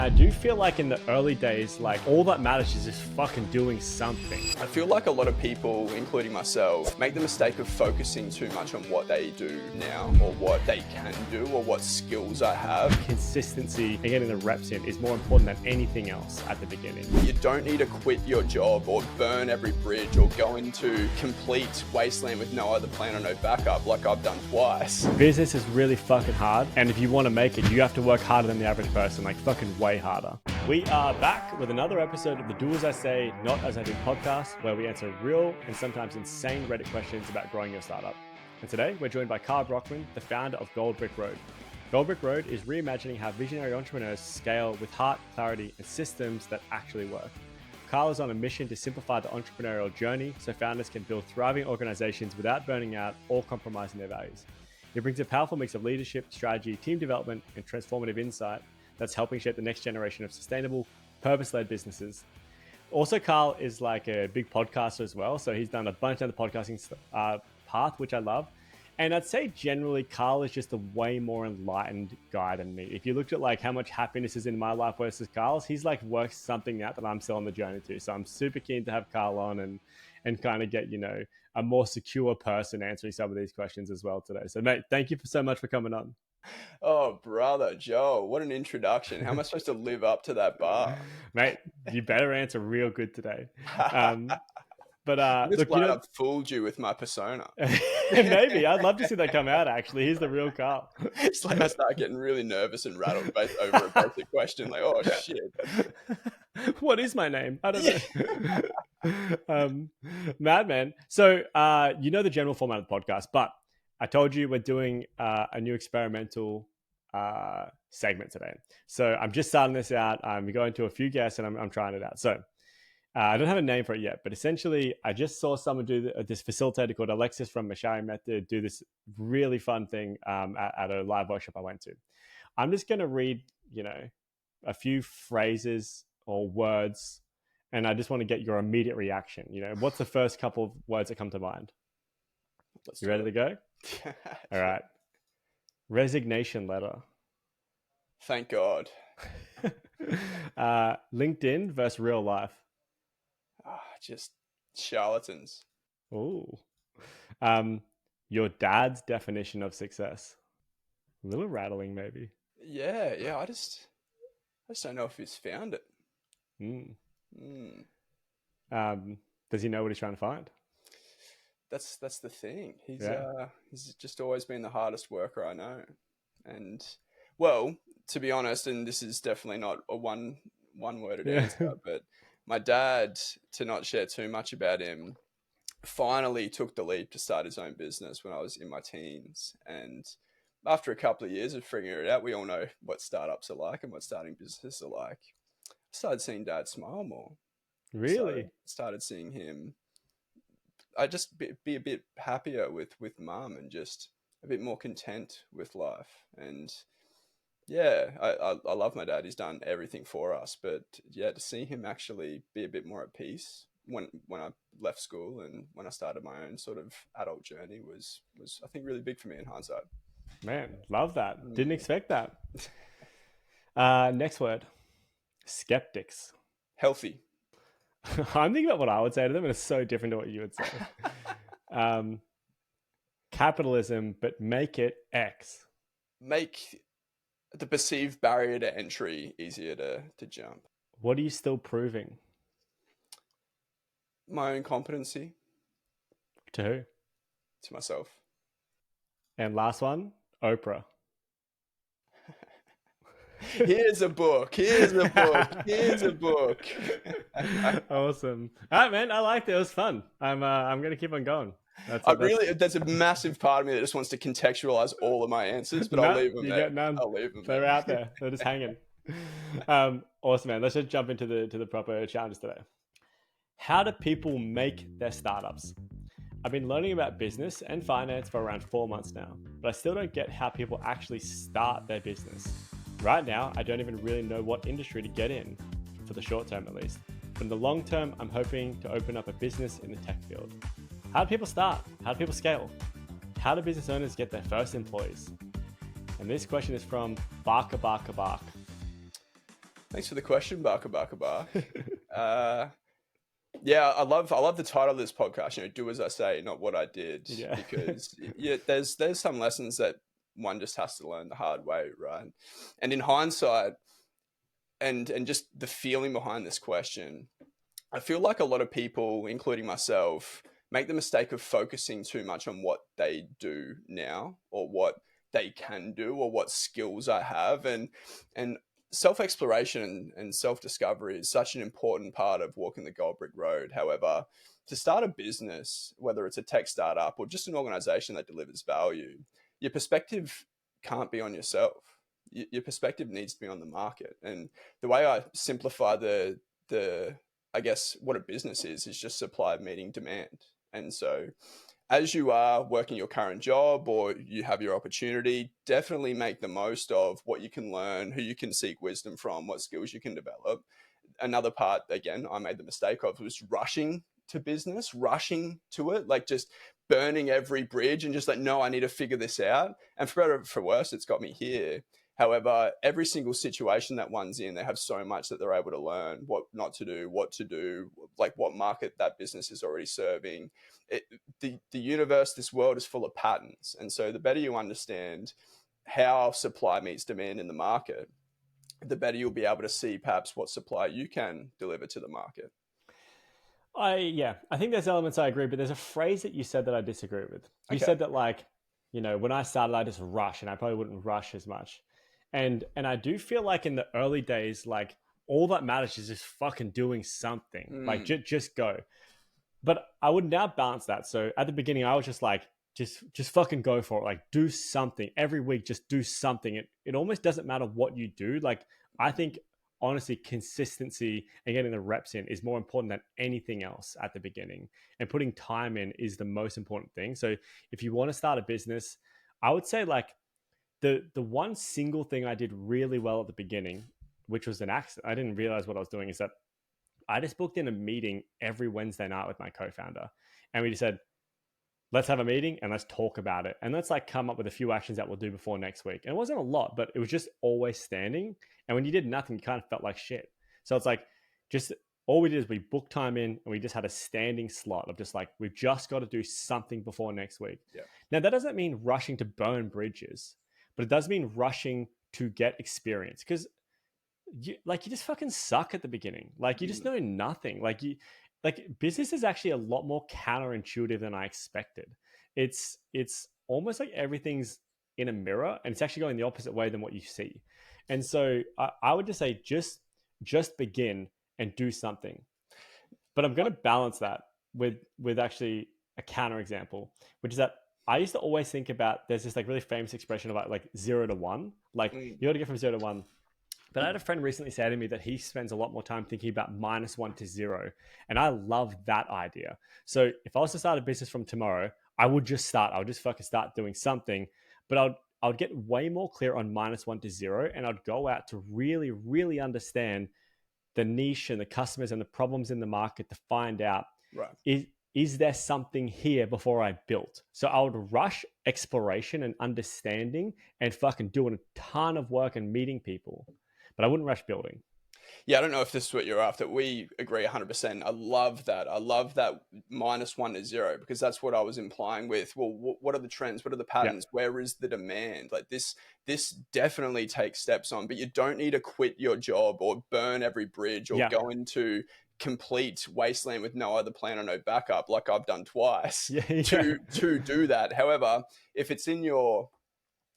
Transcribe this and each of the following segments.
I do feel like in the early days, like all that matters is just fucking doing something. I feel like a lot of people, including myself, make the mistake of focusing too much on what they do now or what they can do or what skills I have. Consistency and getting the reps in is more important than anything else at the beginning. You don't need to quit your job or burn every bridge or go into complete wasteland with no other plan or no backup like I've done twice. Business is really fucking hard, and if you want to make it, you have to work harder than the average person, like fucking way harder. We are back with another episode of the Do As I Say, Not As I Do podcast, where we answer real and sometimes insane Reddit questions about growing your startup. And today we're joined by Karl Brockman, the founder of Gold Brick Road. Gold Brick Road is reimagining how visionary entrepreneurs scale with heart, clarity, and systems that actually work. Karl is on a mission to simplify the entrepreneurial journey so founders can build thriving organizations without burning out or compromising their values. He brings a powerful mix of leadership, strategy, team development, and transformative insight that's helping shape the next generation of sustainable, purpose-led businesses. Also, Karl is like a big podcaster as well. So he's done a bunch of the podcasting path, which I love. And I'd say generally, Karl is just a way more enlightened guy than me. If you looked at like how much happiness is in my life versus Karl's, he's like worked something out that I'm still on the journey to. So I'm super keen to have Karl on and kind of get, you know, a more secure person answering some of these questions as well today. So mate, thank you so much for coming on. Oh, brother, Joe, what an introduction. How am I supposed to live up to that bar? Mate, you better answer real good today. But I'm just look, glad you know, I've fooled you with my persona. maybe I'd love to see that come out. Actually, he's the real Karl. It's like I start getting really nervous and rattled over a basic question, like, oh shit. What is my name? I don't know. Madman. So you know the general format of the podcast, but I told you we're doing a new experimental segment today. So I'm just starting this out. I'm going to a few guests and I'm trying it out. So I don't have a name for it yet, but essentially I just saw someone do this facilitator called Alexis from Mashari Method do this really fun thing at a live workshop I went to. I'm just going to read, you know, a few phrases or words, and I just want to get your immediate reaction. You know, what's the first couple of words that come to mind? You ready to go? All right. Resignation letter. Thank God. LinkedIn versus real life. Just charlatans. Ooh. Your dad's definition of success. A little rattling, maybe. Yeah. I just don't know if he's found it. Does he know what he's trying to find? That's the thing. He's just always been the hardest worker I know. And well, to be honest, and this is definitely not a one-worded answer, but my dad, to not share too much about him, finally took the leap to start his own business when I was in my teens. And after a couple of years of figuring it out, we all know what startups are like and what starting businesses are like. I started seeing Dad smile more. Really? So started seeing him. I just be a bit happier with Mum and just a bit more content with life. And yeah, I love my dad. He's done everything for us. But yeah, to see him actually be a bit more at peace when I left school and when I started my own sort of adult journey was I think really big for me in hindsight. Man, love that. Didn't expect that. Next word. Skeptics. Healthy. I'm thinking about what I would say to them, and it's so different to what you would say. Capitalism, but make it X. Make the perceived barrier to entry easier to jump. What are you still proving? My own competency. To who? To myself. And last one, Oprah. Here's a book. Awesome. All right, man. I liked it. It was fun. I'm gonna keep on going. There's a massive part of me that just wants to contextualize all of my answers, but I'll leave them there. None. I'll leave them. They're out there. They're just hanging. Awesome, man. Let's just jump into the proper challenges today. How do people make their startups? I've been learning about business and finance for around 4 months now, but I still don't get how people actually start their business. Right now, I don't even really know what industry to get in, for the short term at least. But in the long term, I'm hoping to open up a business in the tech field. How do people start? How do people scale? How do business owners get their first employees? And this question is from Barker. Thanks for the question, Barker Barker Bark. Yeah, I love the title of this podcast. Do as I say, not what I did, Yeah. because yeah, there's some lessons that one just has to learn the hard way, right? And in hindsight, and just the feeling behind this question, I feel like a lot of people, including myself, make the mistake of focusing too much on what they do now, or what they can do, or what skills I have, and self-exploration and self-discovery is such an important part of walking the gold brick road. However, to start a business, whether it's a tech startup or just an organization that delivers value, your perspective can't be on yourself. Your perspective needs to be on the market. And the way I simplify the I guess what a business is just supply meeting demand. And so as you are working your current job or you have your opportunity, definitely make the most of what you can learn, who you can seek wisdom from, what skills you can develop. Another part, again, I made the mistake of was rushing to business, rushing to it, like just burning every bridge and just like, no, I need to figure this out. And for better or for worse, it's got me here. However, every single situation that one's in, they have so much that they're able to learn what not to do, like what market that business is already serving. The universe, this world is full of patterns. And so the better you understand how supply meets demand in the market, the better you'll be able to see perhaps what supply you can deliver to the market. I think there's elements I agree, but there's a phrase that you said that I disagree with. You Okay. said that like, when I started, I just rush, and I probably wouldn't rush as much. And I do feel like in the early days, like all that matters is just fucking doing something. Like Mm, just go. But I would now balance that. So at the beginning, I was just like, just fucking go for it. Like do something every week. Just do something. It almost doesn't matter what you do. Like I think honestly, consistency and getting the reps in is more important than anything else at the beginning. And putting time in is the most important thing. So if you want to start a business, I would say like the one single thing I did really well at the beginning, which was an accident. I didn't realize what I was doing, is that I just booked in a meeting every Wednesday night with my co-founder, and we just said, let's have a meeting and let's talk about it, and let's like come up with a few actions that we'll do before next week. And it wasn't a lot, but it was just always standing. And when you did nothing, you kind of felt like shit. So it's like, just all we did is we booked time in and we just had a standing slot of just like, we've just got to do something before next week. yeah. Now that doesn't mean rushing to burn bridges, but it does mean rushing to get experience, because you just fucking suck at the beginning. Like you just Mm, know nothing. Like business is actually a lot more counterintuitive than I expected. It's almost like everything's in a mirror, and it's actually going the opposite way than what you see. And so I would just say just begin and do something. But I'm going to balance that with actually a counter example, which is that I used to always think about, there's this like really famous expression about like 0 to 1. Like mm, you got to get from 0 to 1. But I had a friend recently say to me that he spends a lot more time thinking about -1 to 0. And I love that idea. So if I was to start a business from tomorrow, I would just start. I would just fucking start doing something. But I would get way more clear on -1 to 0. And I'd go out to really, really understand the niche and the customers and the problems in the market to find out, right. is there something here before I built? So I would rush exploration and understanding and fucking doing a ton of work and meeting people, but I wouldn't rush building. Yeah, I don't know if this is what you're after. We agree 100%. I love that. I love that -1 to 0, because that's what I was implying with, well, what are the trends? What are the Yeah. patterns? Where is the demand? Like this definitely takes steps on, but you don't need to quit your job or burn every bridge or Yeah. go into complete wasteland with no other plan or no backup, like I've done twice Yeah. Yeah. to do that. However, if it's in your,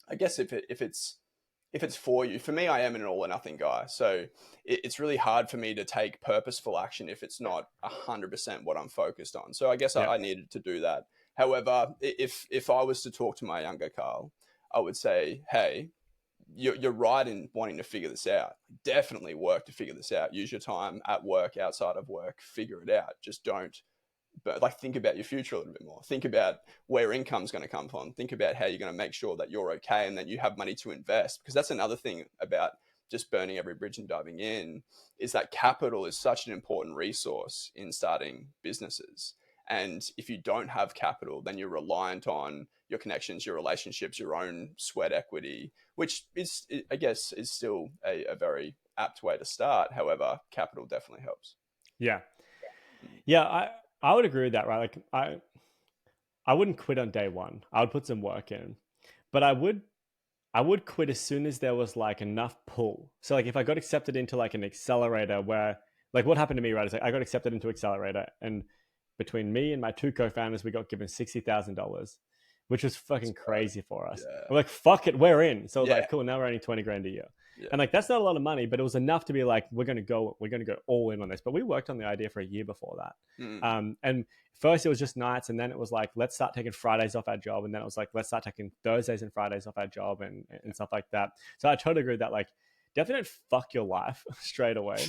I guess if it's for you, for me, I am an all or nothing guy. So it's really hard for me to take purposeful action if it's not 100% what I'm focused on. So I guess Yeah. I needed to do that. However, if I was to talk to my younger Karl, I would say, hey, you're right in wanting to figure this out. Definitely work to figure this out. Use your time at work, outside of work, figure it out. Just don't, but like, think about your future a little bit more. Think about where income's going to come from. Think about how you're going to make sure that you're okay and that you have money to invest, because that's another thing about just burning every bridge and diving in, is that capital is such an important resource in starting businesses. And if you don't have capital, then you're reliant on your connections, your relationships, your own sweat equity, which is, I guess, is still a very apt way to start. However, capital definitely helps. Yeah. Yeah, I would agree with that, right? Like I wouldn't quit on day one. I would put some work in. But I would quit as soon as there was like enough pull. So like if I got accepted into like an accelerator where like what happened to me, right? Is like I got accepted into accelerator, and between me and my two co-founders, we got given $60,000, which was fucking crazy for us. Yeah. We're like, fuck it, we're in. So I was Yeah. like, cool, now we're earning 20 grand a year. Yeah. And like that's not a lot of money, but it was enough to be like, we're gonna go all in on this. But we worked on the idea for a year before that. And first it was just nights, and then it was like, let's start taking Fridays off our job, and then it was like, let's start taking Thursdays and Fridays off our job and stuff like that. So I totally agree with that. Like, definitely don't fuck your life straight away.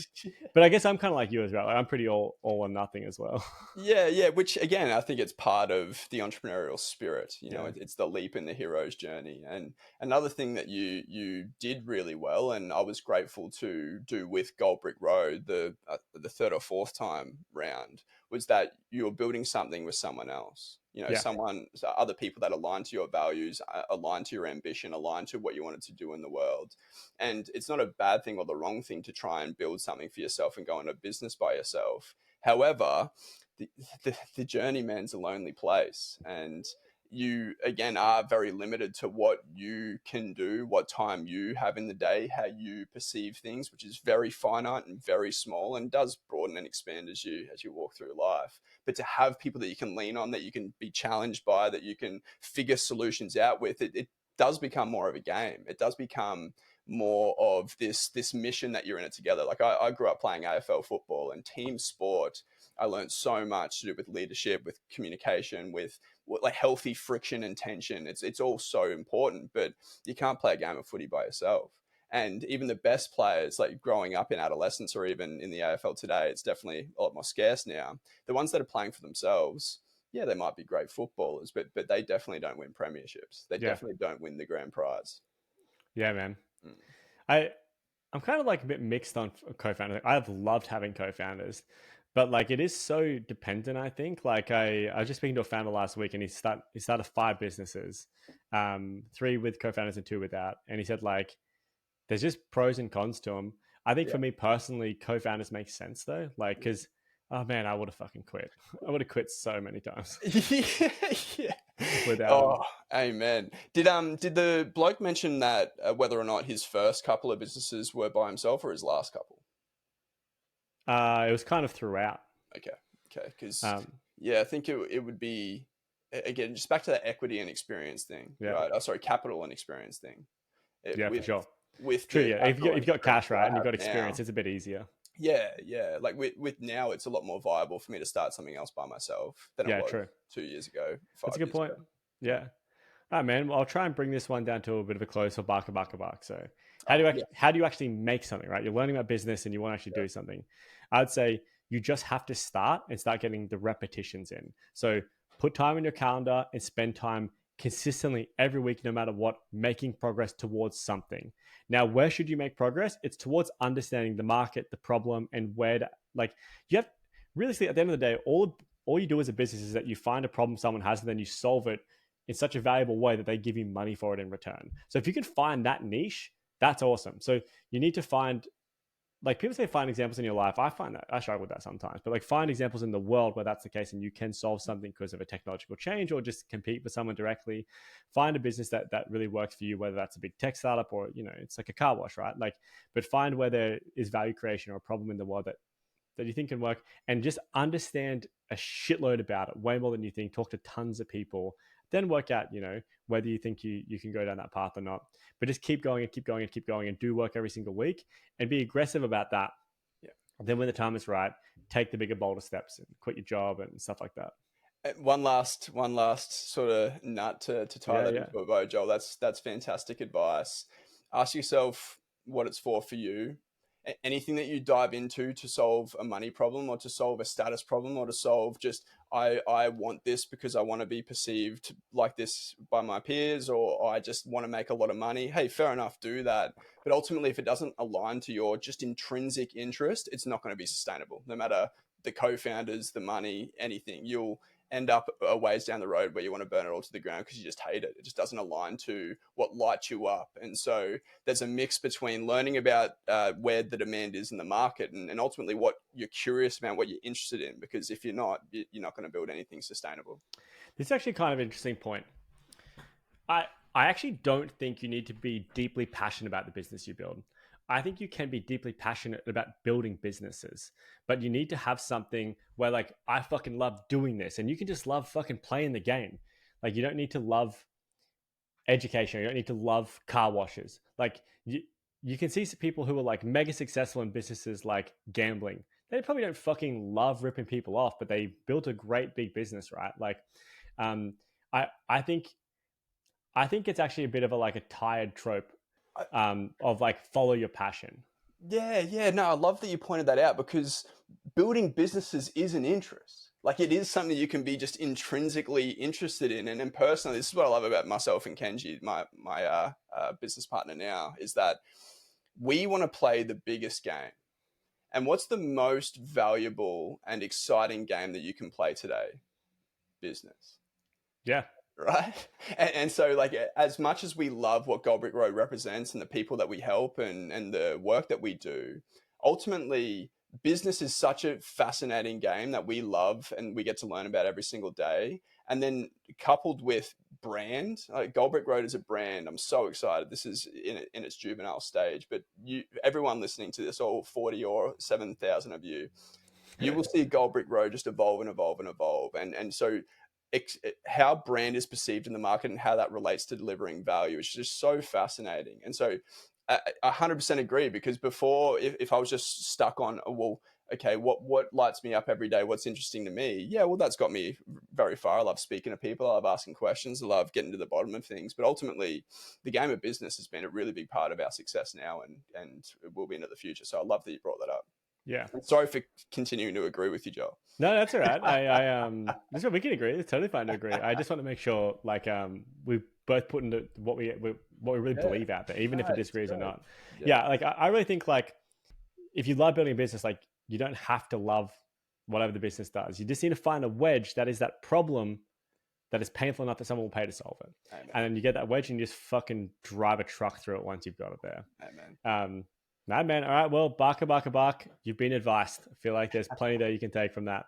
But I guess I'm kind of like you as well. Like, I'm pretty all or nothing as well. Yeah. Which again, I think it's part of the entrepreneurial spirit. You know, Yeah. it's the leap in the hero's journey. And another thing that you did really well, and I was grateful to do with Gold Brick Road, the third or fourth time round, was that you were building something with someone else. You know, Yeah. other people that align to your values, align to your ambition, align to what you wanted to do in the world. And it's not a bad thing or the wrong thing to try and build something for yourself and go into business by yourself. However, the journeyman's a lonely place, and you again are very limited to what you can do, what time you have in the day, how you perceive things, which is very finite and very small, and does broaden and expand as you walk through life. But to have people that you can lean on, that you can be challenged by, that you can figure solutions out with, it does become more of a game. It does become more of this mission that you're in it together. Like I grew up playing AFL football, and team sport, I learned so much to do with leadership, with communication, with like healthy friction and tension. It's all so important, but you can't play a game of footy by yourself. And even the best players, like growing up in adolescence or even in the AFL today, it's definitely a lot more scarce now. The ones that are playing for themselves, yeah, they might be great footballers, but they definitely don't win premierships. They Yeah. definitely don't win the grand prize. Yeah, man. Mm. I I'm kind of like a bit mixed on co-founders. I've loved having co-founders, but like it is so dependent. I think like I was just speaking to a founder last week, and he started 5 businesses, 3 with co-founders and 2 without. And he said like there's just pros and cons to them. I think Yeah. for me personally, co-founders make sense though. Like because oh man, I would have fucking quit. I would have quit so many times Yeah. without them. Oh, amen. Did the bloke mention that whether or not his first couple of businesses were by himself or his last couple? It was kind of throughout. Okay. Because Um, yeah, I think it would be again just back to that equity and experience thing, yeah, right? Oh, sorry, capital and experience thing. It, yeah, for with sure. with True, the yeah. If capital and you've got experience cash, that right, I and you've have got experience, now, it's a bit easier. yeah. Like with now, it's a lot more viable for me to start something else by myself than it Yeah, was true. 2 years ago, That's a five good years point. ago. Yeah. Yeah. All right, man. Well, I'll try and bring this one down to a bit of a close. So, bark. So, Yeah. how do you actually make something? Right, you're learning about business and you want to actually Yeah. do something. I'd say you just have to start and start getting the repetitions in. So, put time in your calendar and spend time consistently every week, no matter what, making progress towards something. Now, where should you make progress? It's towards understanding the market, the problem, and where to like. You have realistically at the end of the day, all you do as a business is that you find a problem someone has and then you solve it in such a valuable way that they give you money for it in return. So if you can find that niche, that's awesome. So you need to find, like people say, find examples in your life. I find that I struggle with that sometimes, but like find examples in the world where that's the case and you can solve something because of a technological change or just compete with someone directly. Find a business that really works for you, whether that's a big tech startup or, it's like a car wash, right? Like, but find where there is value creation or a problem in the world that you think can work, and just understand a shitload about it, way more than you think. Talk to tons of people, then work out, whether you think you can go down that path or not. But just keep going and keep going and keep going and do work every single week and be aggressive about that. Yeah. Then when the time is right, take the bigger, bolder steps and quit your job and stuff like that. One last sort of nut to tie Yeah, that yeah. into a bow, Joel. That's fantastic advice. Ask yourself what it's for you. Anything that you dive into to solve a money problem or to solve a status problem or to solve just I want this because I want to be perceived like this by my peers, or I just want to make a lot of money. Hey, fair enough, do that. But ultimately, if it doesn't align to your just intrinsic interest, it's not going to be sustainable. No matter the co-founders, the money, anything, you'll end up a ways down the road where you want to burn it all to the ground because you just hate it. It just doesn't align to what lights you up. And so there's a mix between learning about where the demand is in the market and ultimately what you're curious about, what you're interested in. Because if you're not going to build anything sustainable. This is actually kind of an interesting point. I actually don't think you need to be deeply passionate about the business you build. I think you can be deeply passionate about building businesses, but you need to have something where like, I fucking love doing this, and you can just love fucking playing the game. Like, you don't need to love education. You don't need to love car washes. Like, you can see some people who are like mega successful in businesses like gambling. They probably don't fucking love ripping people off, but they built a great big business, right? Like, um, I think it's actually a bit of a like a tired trope of like follow your passion. Yeah. No, I love that you pointed that out because building businesses is an interest. Like it is something you can be just intrinsically interested in. And personally, this is what I love about myself and Kenji, my business partner now, is that we want to play the biggest game. And what's the most valuable and exciting game that you can play today? Business. Yeah. Right. And so like, as much as we love what Goldbrick Road represents and the people that we help and the work that we do, ultimately business is such a fascinating game that we love and we get to learn about every single day. And then coupled with brand, like Goldbrick Road is a brand. I'm so excited. This is in its juvenile stage, but everyone listening to this, all 40 or 7,000 of you will see Goldbrick Road just evolve and evolve and evolve. And so how brand is perceived in the market and how that relates to delivering value is just so fascinating. And so I 100% agree, because before, if I was just stuck on, well, okay, what lights me up every day? What's interesting to me? Yeah, well, that's got me very far. I love speaking to people. I love asking questions. I love getting to the bottom of things. But ultimately, the game of business has been a really big part of our success now and it will be into the future. So I love that you brought that up. Yeah. I'm sorry for continuing to agree with you, Joel. No, that's all right. This is what we can agree. It's totally fine to agree. I just want to make sure, like, we both put into what we really believe out there, even if it disagrees or not. Yeah, like I really think like if you love building a business, like you don't have to love whatever the business does. You just need to find a wedge that is that problem that is painful enough that someone will pay to solve it. Amen. And then you get that wedge and you just fucking drive a truck through it once you've got it there. Amen. No, man. All right. Well, bark. You've been advised. I feel like there's plenty that you can take from that.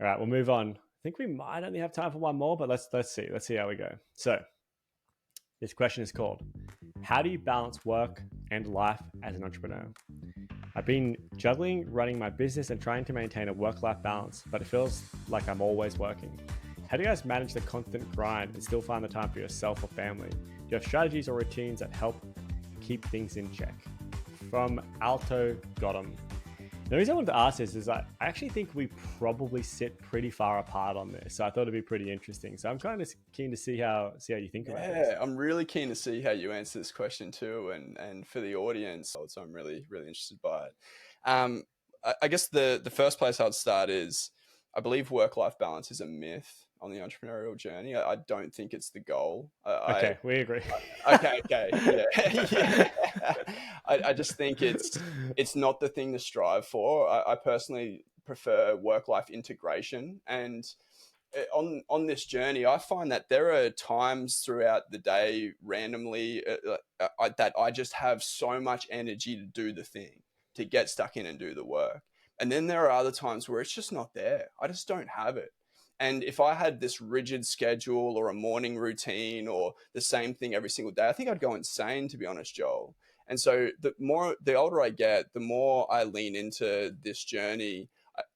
All right, we'll move on. I think we might only have time for one more, but let's see. Let's see how we go. So this question is called, how do you balance work and life as an entrepreneur? I've been juggling running my business and trying to maintain a work-life balance, but it feels like I'm always working. How do you guys manage the constant grind and still find the time for yourself or family? Do you have strategies or routines that help keep things in check? From Alto Gotham. The reason I wanted to ask this is I actually think we probably sit pretty far apart on this. So I thought it'd be pretty interesting. So I'm kind of keen to see how you think about this. Yeah, I'm really keen to see how you answer this question too, and for the audience. So I'm really, really interested by it. I guess the first place I'd start is I believe work-life balance is a myth on the entrepreneurial journey. I don't think it's the goal. Okay, we agree. Okay, yeah. I just think it's not the thing to strive for. I personally prefer work-life integration, and on this journey, I find that there are times throughout the day randomly that I just have so much energy to do the thing, to get stuck in and do the work. And then there are other times where it's just not there. I just don't have it. And if I had this rigid schedule or a morning routine or the same thing every single day, I think I'd go insane, to be honest, Joel. And so the older I get, the more I lean into this journey,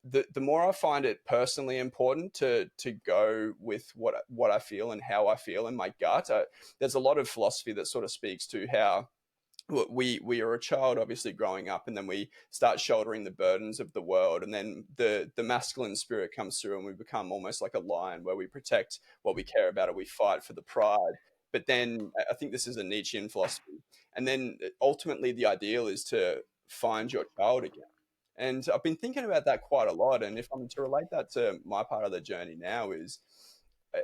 the more I find it personally important to go with what I feel and how I feel in my gut. There's a lot of philosophy that sort of speaks to how we are a child, obviously growing up, and then we start shouldering the burdens of the world, and then the masculine spirit comes through, and we become almost like a lion, where we protect what we care about, or we fight for the pride. But then I think this is a Nietzschean philosophy, and then ultimately the ideal is to find your child again. And I've been thinking about that quite a lot. And if I'm to relate that to my part of the journey now, is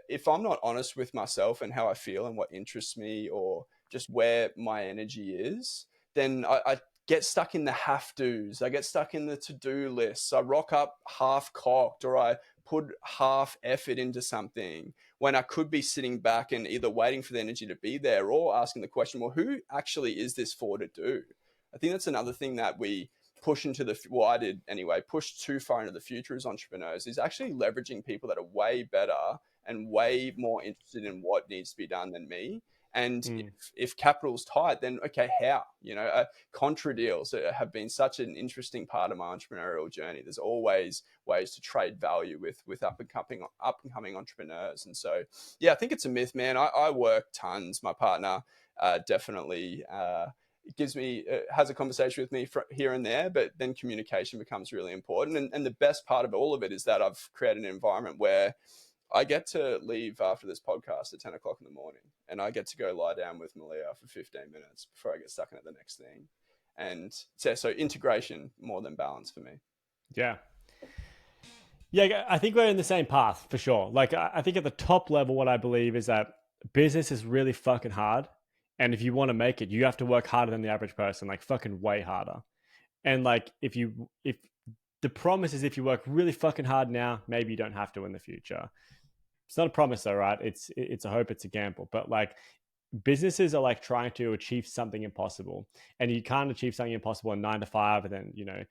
if I'm not honest with myself and how I feel and what interests me or just where my energy is, then I get stuck in the have-tos. I get stuck in the to-do lists. I rock up half-cocked, or I put half effort into something when I could be sitting back and either waiting for the energy to be there or asking the question, well, who actually is this for to do? I think that's another thing that we push into well, I did anyway, push too far into the future as entrepreneurs, is actually leveraging people that are way better and way more interested in what needs to be done than me. And if capital's tight, then okay, how? Contra deals have been such an interesting part of my entrepreneurial journey. There's always ways to trade value with up and coming entrepreneurs. And so, yeah, I think it's a myth, man. I work tons. My partner definitely gives me has a conversation with me here and there, but then communication becomes really important. And the best part of all of it is that I've created an environment where I get to leave after this podcast at 10 o'clock in the morning, and I get to go lie down with Malia for 15 minutes before I get stuck into the next thing. And so integration more than balance for me. Yeah. Yeah, I think we're in the same path for sure. Like, I think at the top level, what I believe is that business is really fucking hard. And if you want to make it, you have to work harder than the average person, like fucking way harder. And like, if the promise is if you work really fucking hard now, maybe you don't have to in the future. It's not a promise though, right? It's a hope, it's a gamble. But like, businesses are like trying to achieve something impossible, and you can't achieve something impossible in 9 to 5 and then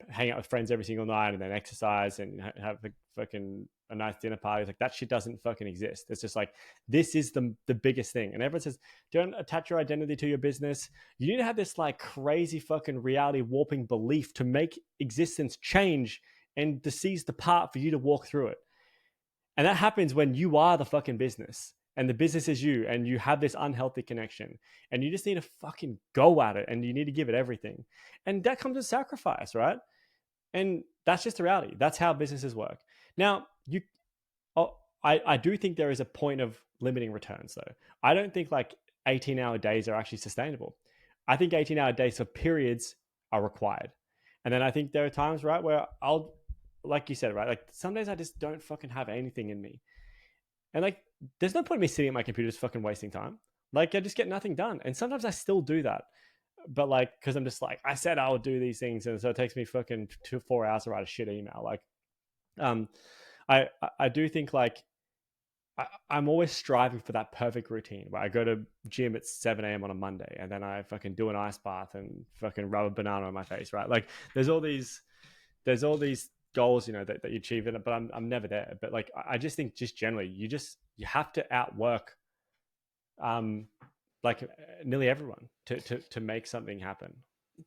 hang out with friends every single night and then exercise and have a nice dinner party. Like, that shit doesn't fucking exist. It's just like, this is the biggest thing. And everyone says, don't attach your identity to your business. You need to have this like crazy fucking reality warping belief to make existence change and to seize the part for you to walk through it. And that happens when you are the fucking business and the business is you, and you have this unhealthy connection, and you just need to fucking go at it, and you need to give it everything. And that comes with sacrifice, right? And that's just the reality. That's how businesses work. Now, I do think there is a point of limiting returns, though. I don't think like 18-hour days are actually sustainable. I think 18-hour days for periods are required. And then I think there are times, right, where like you said, right, like some days I just don't fucking have anything in me. And like, there's no point in me sitting at my computer just fucking wasting time. Like, I just get nothing done. And sometimes I still do that. But like, because I'm just like, I said I would do these things. And so it takes me fucking 4 hours to write a shit email. Like, I do think like, I'm always striving for that perfect routine where I go to gym at 7 a.m. on a Monday, and then I fucking do an ice bath and fucking rub a banana on my face, right? Like, there's all these goals, that you achieve in it, but I'm never there. But like, I just think just generally, you have to outwork, like nearly everyone to make something happen.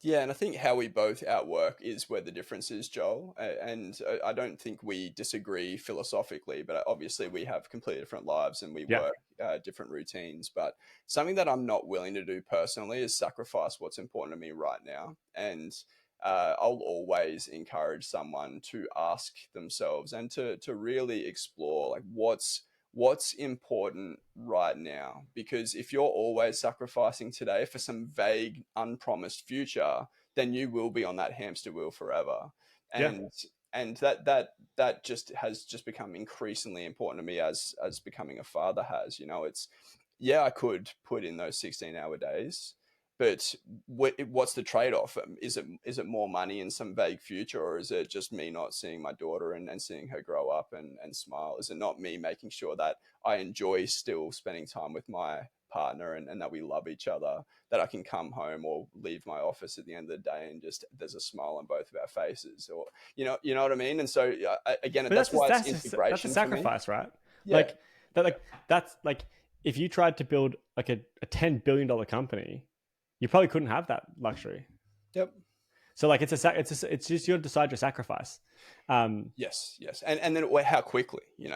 Yeah, and I think how we both outwork is where the difference is, Joel. And I don't think we disagree philosophically, but obviously we have completely different lives and we work different routines. But something that I'm not willing to do personally is sacrifice what's important to me right now. And I'll always encourage someone to ask themselves and to really explore like what's important right now. Because if you're always sacrificing today for some vague, unpromised future, then you will be on that hamster wheel forever. And that just has just become increasingly important to me as becoming a father has. It's I could put in those 16-hour days, but what's the trade-off? Is it more money in some vague future, or is it just me not seeing my daughter and seeing her grow up and smile? Is it not me making sure that I enjoy still spending time with my partner and that we love each other, that I can come home or leave my office at the end of the day and just there's a smile on both of our faces, or you know what I mean? And so again, that's why it's integration. That's a sacrifice, right? Yeah. That's like if you tried to build like a $10 billion company, you probably couldn't have that luxury. Yep. So like, it's just, you decide your sacrifice. Yes. And then how quickly, did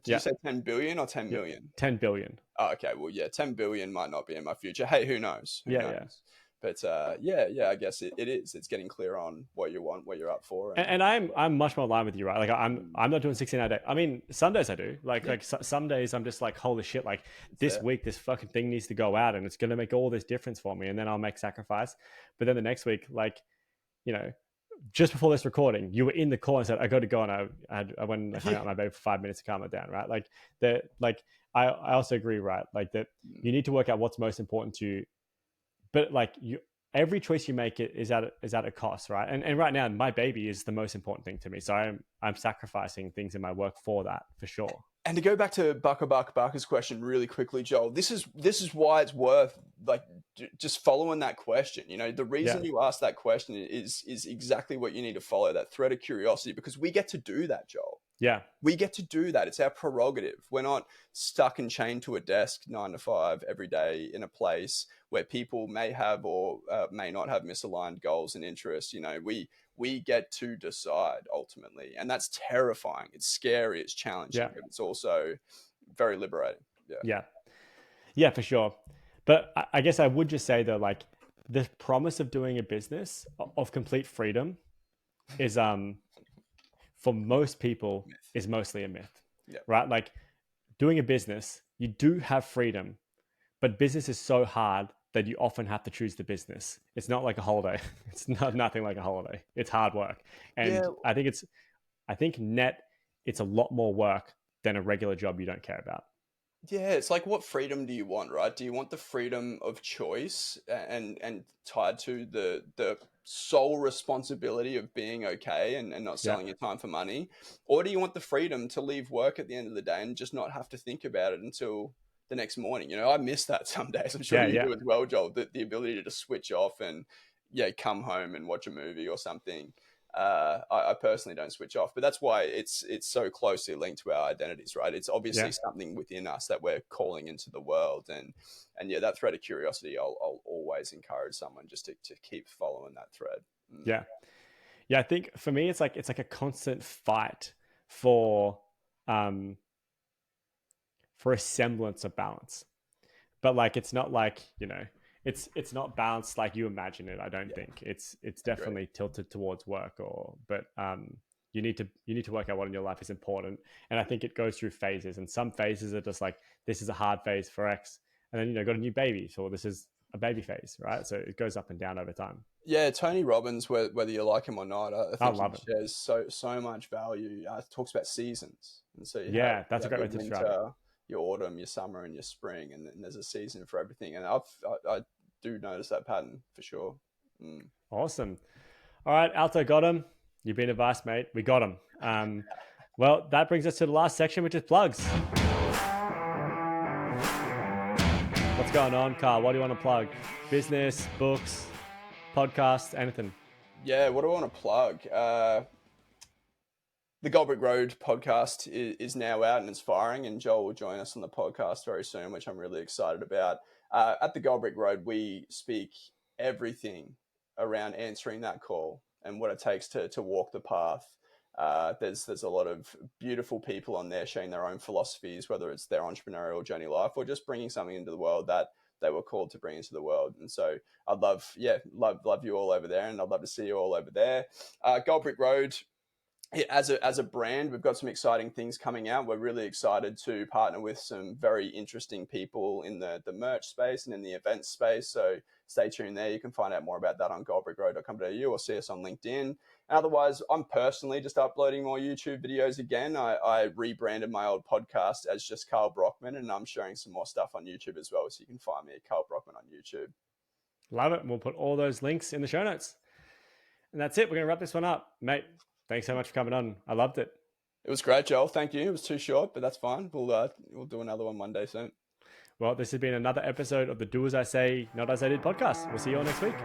you say 10 billion or 10 million? 10 billion. Oh, okay. Well, 10 billion might not be in my future. Hey, who knows? Who knows? But I guess it is. It's getting clear on what you want, what you're up for. And I'm much more aligned with you, right? Like, I'm not doing 16-hour day. I mean, some days I do. Like some days I'm just like, holy shit! Like this week, this fucking thing needs to go out, and it's gonna make all this difference for me. And then I'll make sacrifice. But then the next week, like, just before this recording, you were in the call and said, I got to go, and I went and hung out in my bed for 5 minutes to calm it down, right? Like I also agree, right? Like that you need to work out what's most important to you. But like every choice you make is at a cost, right? And right now, my baby is the most important thing to me. So I'm sacrificing things in my work for that, for sure. And to go back to Barker's question really quickly, Joel, this is why it's worth like just following that question. You know, the Yeah. reason you ask that question is exactly what you need to follow, that thread of curiosity, because we get to do that, Joel. Yeah. We get to do that. It's our prerogative. We're not stuck and chained to a desk 9 to 5 every day in a place where people may have or may not have misaligned goals and interests. You know, we get to decide ultimately, and that's terrifying. It's scary. It's challenging, Yeah. but it's also very liberating. Yeah. Yeah. Yeah, for sure. But I guess I would just say though, like the promise of doing a business of complete freedom is for most people Myth. is mostly a myth. Yeah. Right? Like doing a business, you do have freedom, but business is so hard that you often have to choose the business. It's not like a holiday. It's nothing like a holiday. It's hard work. And Yeah. I think net it's a lot more work than a regular job you don't care about. Yeah, it's like, what freedom do you want, right? Do you want the freedom of choice and tied to the sole responsibility of being okay and not Yeah. selling your time for money? Or do you want the freedom to leave work at the end of the day and just not have to think about it until the next morning? You know, I miss that some days. I'm sure Yeah. you Yeah. do as well, Joel, the ability to just switch off and yeah, come home and watch a movie or something. I personally don't switch off, but that's why it's so closely linked to our identities, right? It's obviously Yeah. something within us that we're calling into the world, and yeah, that thread of curiosity, I'll always encourage someone just to keep following that thread. Yeah. Yeah. I think for me, it's like a constant fight for um for a semblance of balance. But like it's not like, you know, it's not balanced like you imagine it. I don't Yeah, think it's agree. definitely tilted towards work or but you need to work out what in your life is important. And I think it goes through phases, and some phases are just like this is a hard phase for X, and then you know got a new baby, so this is a baby phase, right? So it goes up and down over time. Yeah, Tony Robbins, whether you like him or not, I I think he love it. shares so much value. Talks about seasons, and so Yeah, that's a great your way to describe it. winter, your autumn, your summer, and your spring, and then there's a season for everything. And I do notice that pattern for sure. Mm. Awesome. All right, Alto, got him. You've been advised, mate. We got him. Well, that brings us to the last section, which is plugs. What's going on, Carl? What do you want to plug? Business, books, podcasts, anything? Yeah, what do I want to plug? The Goldbrick Road podcast is now out and it's firing, and Joel will join us on the podcast very soon, which I'm really excited about. At the Goldbrick Road, we speak everything around answering that call and what it takes to walk the path. There's a lot of beautiful people on there sharing their own philosophies, whether it's their entrepreneurial journey life or just bringing something into the world that they were called to bring into the world. And so I'd love you all over there, and I'd love to see you all over there. Goldbrick Road, as a brand, we've got some exciting things coming out. We're really excited to partner with some very interesting people in the merch space and in the event space. So stay tuned there. You can find out more about that on goldbrickroad.com.au or see us on LinkedIn. And otherwise, I'm personally just uploading more YouTube videos again. I rebranded my old podcast as just Karl Brockman, and I'm sharing some more stuff on YouTube as well. So you can find me at Karl Brockman on YouTube. Love it. We'll put all those links in the show notes. And that's it. We're going to wrap this one up. Mate, thanks so much for coming on. I loved it. It was great, Joel. Thank you. It was too short, but that's fine. We'll do another one day soon. Well, this has been another episode of the Do As I Say, Not As I Did podcast. We'll see you all next week.